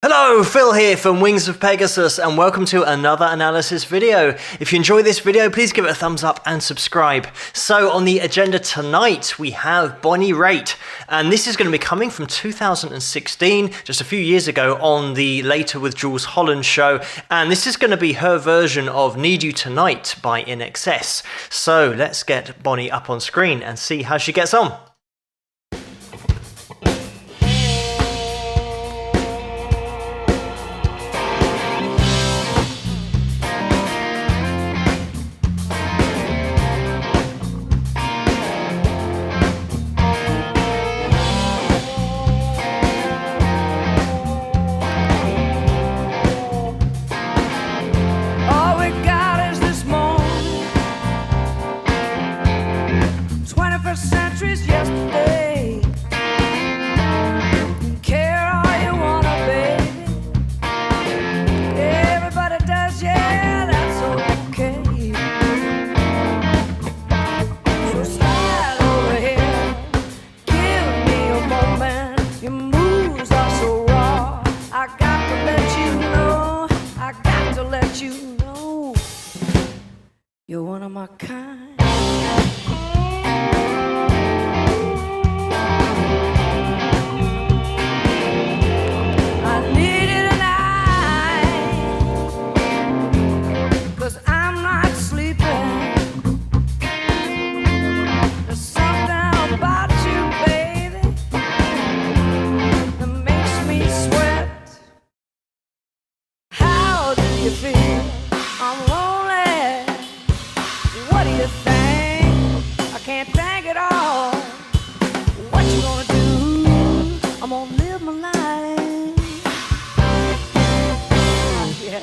Hello, Phil here from Wings of Pegasus and welcome to another analysis video. If you enjoyed this video, please give it a thumbs up and subscribe. So on the agenda tonight, we have Bonnie Raitt, and this is going to be coming from 2016, just a few years ago on the Later with Jules Holland show, and this is going to be her version of Need You Tonight by INXS. So let's get Bonnie up on screen and see how she gets on. Centuries yesterday. Care all you wanna, baby. Everybody does, yeah, that's okay. So slide over here, give me a moment. Your moves are so raw. I got to let you know, I got to let you know, you're one of my kind. I'm lonely. What do you think? I can't think at all. What you gonna do? I'm gonna live my life. Yeah.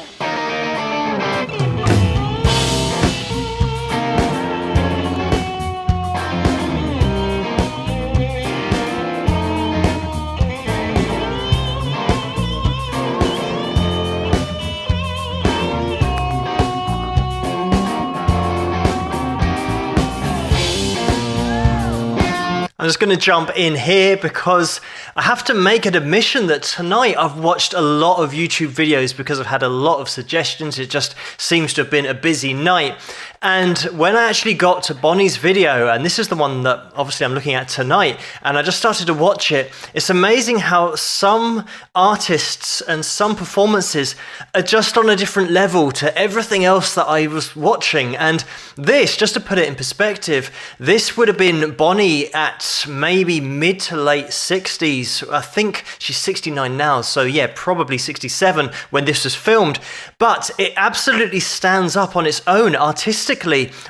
I'm just going to jump in here because I have to make an admission that tonight I've watched a lot of YouTube videos because I've had a lot of suggestions. It just seems to have been a busy night. And when I actually got to Bonnie's video, and this is the one that obviously I'm looking at tonight, and I just started to watch it, it's amazing how some artists and some performances are just on a different level to everything else that I was watching. And this, just to put it in perspective, this would have been Bonnie at maybe mid to late 60s. I think she's 69 now, so yeah, probably 67 when this was filmed. But it absolutely stands up on its own artistically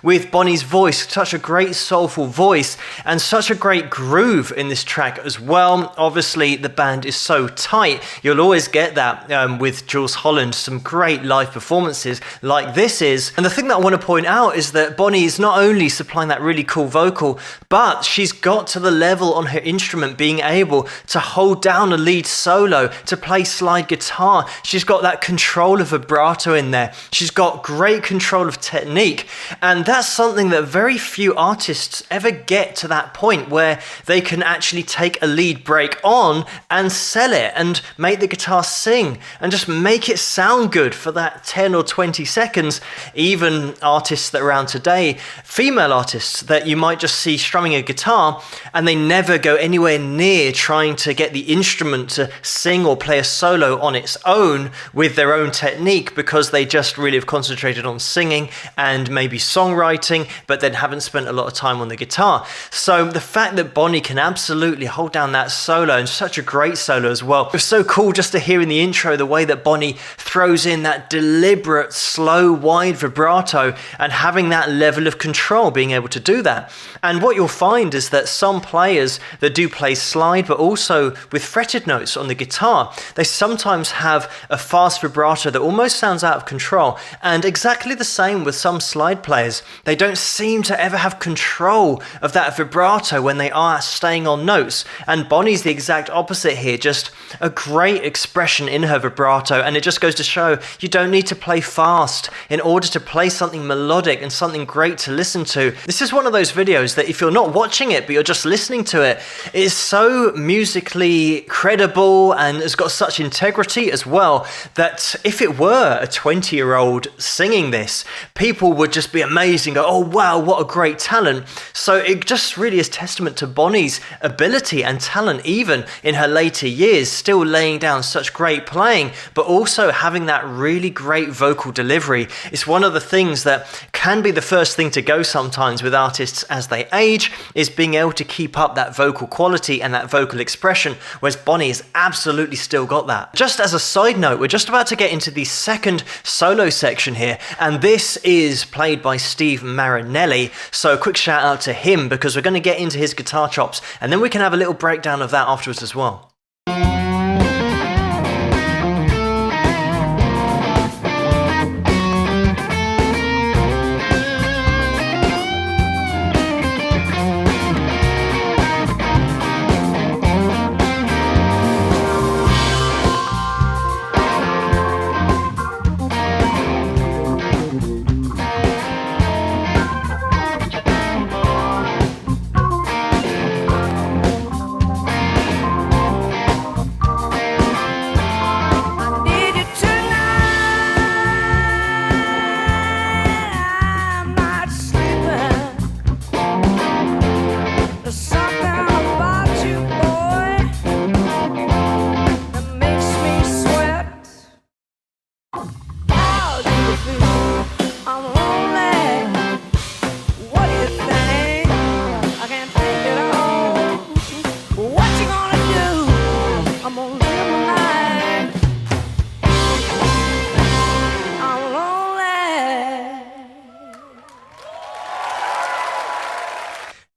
with Bonnie's voice, such a great soulful voice and such a great groove in this track as well. Obviously the band is so tight, you'll always get that with Jules Holland, some great live performances like this is. And the thing that I want to point out is that Bonnie is not only supplying that really cool vocal, but she's got to the level on her instrument being able to hold down a lead solo, to play slide guitar. She's got that control of vibrato in there. She's got great control of technique. And that's something that very few artists ever get to that point where they can actually take a lead break on and sell it and make the guitar sing and just make it sound good for that 10 or 20 seconds. Even artists that are around today, female artists that you might just see strumming a guitar and they never go anywhere near trying to get the instrument to sing or play a solo on its own with their own technique because they just really have concentrated on singing and maybe songwriting, but then haven't spent a lot of time on the guitar. So the fact that Bonnie can absolutely hold down that solo, and such a great solo as well. It was so cool just to hear in the intro the way that Bonnie throws in that deliberate, slow, wide vibrato and having that level of control, being able to do that. And what you'll find is that some players that do play slide, but also with fretted notes on the guitar, they sometimes have a fast vibrato that almost sounds out of control. And exactly the same with some slide players. They don't seem to ever have control of that vibrato when they are staying on notes. And Bonnie's the exact opposite here, just a great expression in her vibrato. And it just goes to show you don't need to play fast in order to play something melodic and something great to listen to. This is one of those videos that if you're not watching it, but you're just listening to it, it is so music musically credible and has got such integrity as well that if it were a 20-year-old singing this, people would just be amazed and go, oh wow, what a great talent. So it just really is testament to Bonnie's ability and talent, even in her later years, still laying down such great playing, but also having that really great vocal delivery. It's one of the things that can be the first thing to go sometimes with artists as they age, is being able to keep up that vocal quality and that vocal expression, whereas Bonnie has absolutely still got that. Just as a side note, we're just about to get into the second solo section here, and this is played by Steve Marinelli, so a quick shout out to him because we're going to get into his guitar chops and then we can have a little breakdown of that afterwards as well.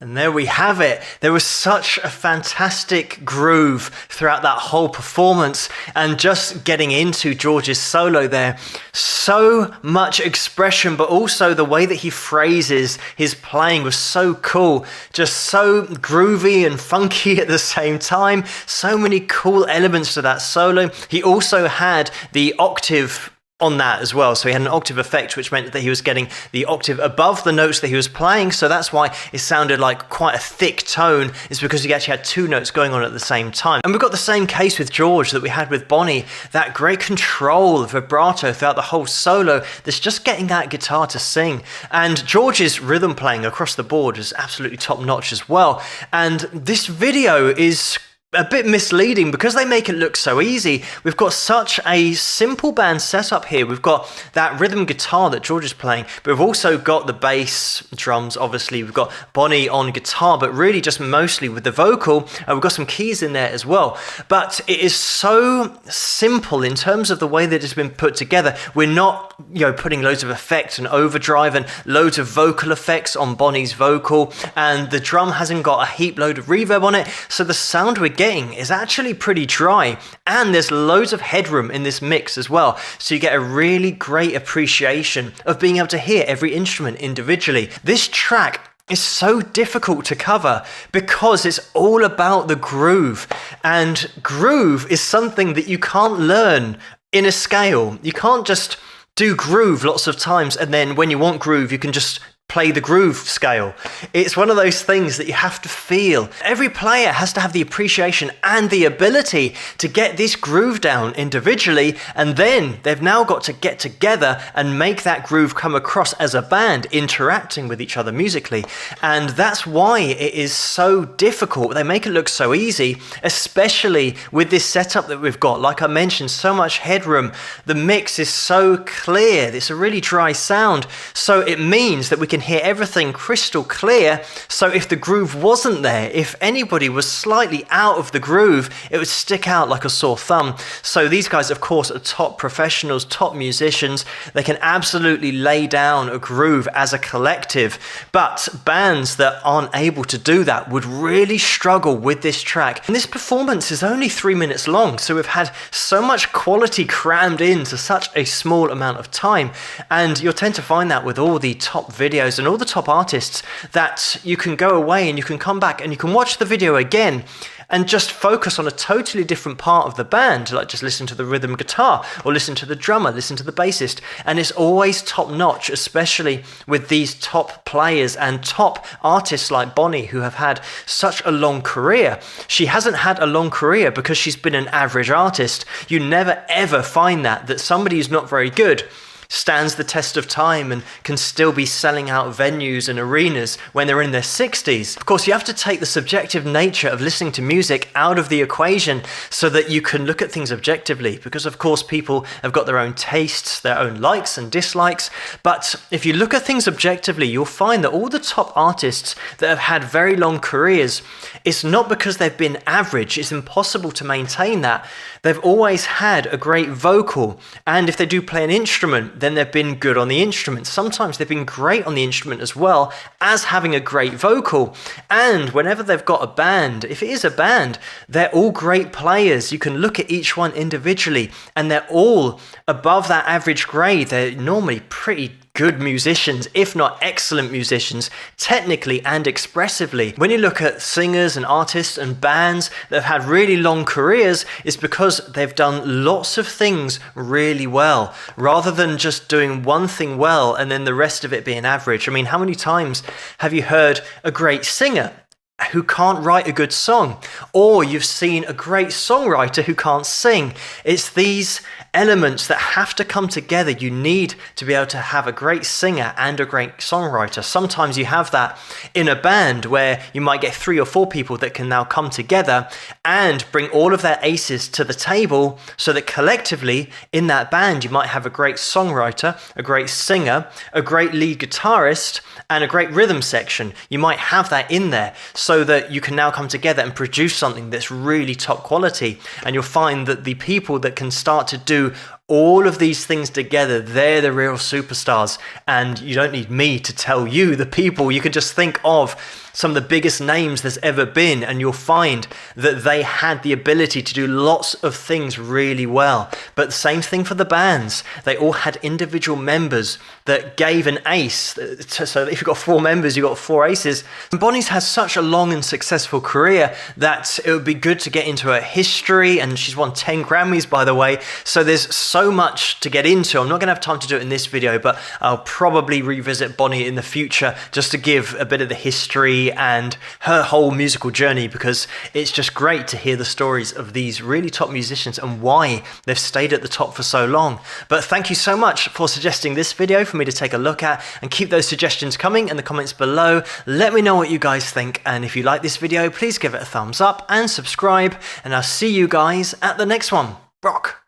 And there we have it. There was such a fantastic groove throughout that whole performance, and just getting into George's solo there, so much expression, but also the way that he phrases his playing was so cool, just so groovy and funky at the same time. So many cool elements to that solo. He also had the octave on that as well, so he had an octave effect, which meant that he was getting the octave above the notes that he was playing, so that's why it sounded like quite a thick tone, is because he actually had two notes going on at the same time. And we've got the same case with George that we had with Bonnie, that great control, vibrato throughout the whole solo, that's just getting that guitar to sing. And George's rhythm playing across the board is absolutely top notch as well. And this video is a bit misleading because they make it look so easy. We've got such a simple band setup here. We've got that rhythm guitar that George is playing, but we've also got the bass, drums, obviously. We've got Bonnie on guitar, but really just mostly with the vocal. We've got some keys in there as well. But it is so simple in terms of the way that it's been put together. We're not, putting loads of effects and overdrive and loads of vocal effects on Bonnie's vocal, and the drum hasn't got a heap load of reverb on it. So the sound we're getting is actually pretty dry, and there's loads of headroom in this mix as well, so you get a really great appreciation of being able to hear every instrument individually. This track is so difficult to cover because it's all about the groove, and groove is something that you can't learn in a scale. You can't just do groove lots of times and then when you want groove you can just play the groove scale. It's one of those things that you have to feel. Every player has to have the appreciation and the ability to get this groove down individually, and then they've now got to get together and make that groove come across as a band interacting with each other musically. And that's why it is so difficult. They make it look so easy, especially with this setup that we've got. Like I mentioned, so much headroom. The mix is so clear. It's a really dry sound. So it means that we can hear everything crystal clear. So if the groove wasn't there, if anybody was slightly out of the groove, it would stick out like a sore thumb. So these guys, of course, are top professionals, top musicians. They can absolutely lay down a groove as a collective. But bands that aren't able to do that would really struggle with this track. And this performance is only 3 minutes long, so we've had so much quality crammed into such a small amount of time. And you'll tend to find that with all the top videos and all the top artists, that you can go away and you can come back and you can watch the video again and just focus on a totally different part of the band, like just listen to the rhythm guitar or listen to the drummer, listen to the bassist. And it's always top notch, especially with these top players and top artists like Bonnie, who have had such a long career. She hasn't had a long career because she's been an average artist. You never ever find that somebody who's not very good stands the test of time and can still be selling out venues and arenas when they're in their 60s. Of course, you have to take the subjective nature of listening to music out of the equation so that you can look at things objectively, because of course people have got their own tastes, their own likes and dislikes. But if you look at things objectively, you'll find that all the top artists that have had very long careers, it's not because they've been average. It's impossible to maintain that. They've always had a great vocal, and if they do play an instrument, then they've been good on the instrument. Sometimes they've been great on the instrument as well as having a great vocal. And whenever they've got a band, if it is a band, they're all great players. You can look at each one individually and they're all above that average grade. They're normally pretty good musicians, if not excellent musicians, technically and expressively. When you look at singers and artists and bands that have had really long careers, it's because they've done lots of things really well, rather than just doing one thing well and then the rest of it being average. I mean, how many times have you heard a great singer who can't write a good song, or you've seen a great songwriter who can't sing? It's these elements that have to come together. You need to be able to have a great singer and a great songwriter. Sometimes you have that in a band where you might get 3 or 4 people that can now come together and bring all of their aces to the table, so that collectively in that band you might have a great songwriter, a great singer, a great lead guitarist, and a great rhythm section. You might have that in there so that you can now come together and produce something that's really top quality. And you'll find that the people that can start to do all of these things together, they're the real superstars. And you don't need me to tell you the people. You can just think of some of the biggest names there's ever been, and you'll find that they had the ability to do lots of things really well. But the same thing for the bands. They all had individual members that gave an ace. So if you've got 4 members, you've got 4 aces. And Bonnie's has such a long and successful career that it would be good to get into her history, and she's won 10 Grammys, by the way. So there's so much to get into. I'm not going to have time to do it in this video, but I'll probably revisit Bonnie in the future just to give a bit of the history and her whole musical journey, because it's just great to hear the stories of these really top musicians and why they've stayed at the top for so long. But thank you so much for suggesting this video for me to take a look at, and keep those suggestions coming in the comments below. Let me know what you guys think, and if you like this video, please give it a thumbs up and subscribe, and I'll see you guys at the next one. Rock!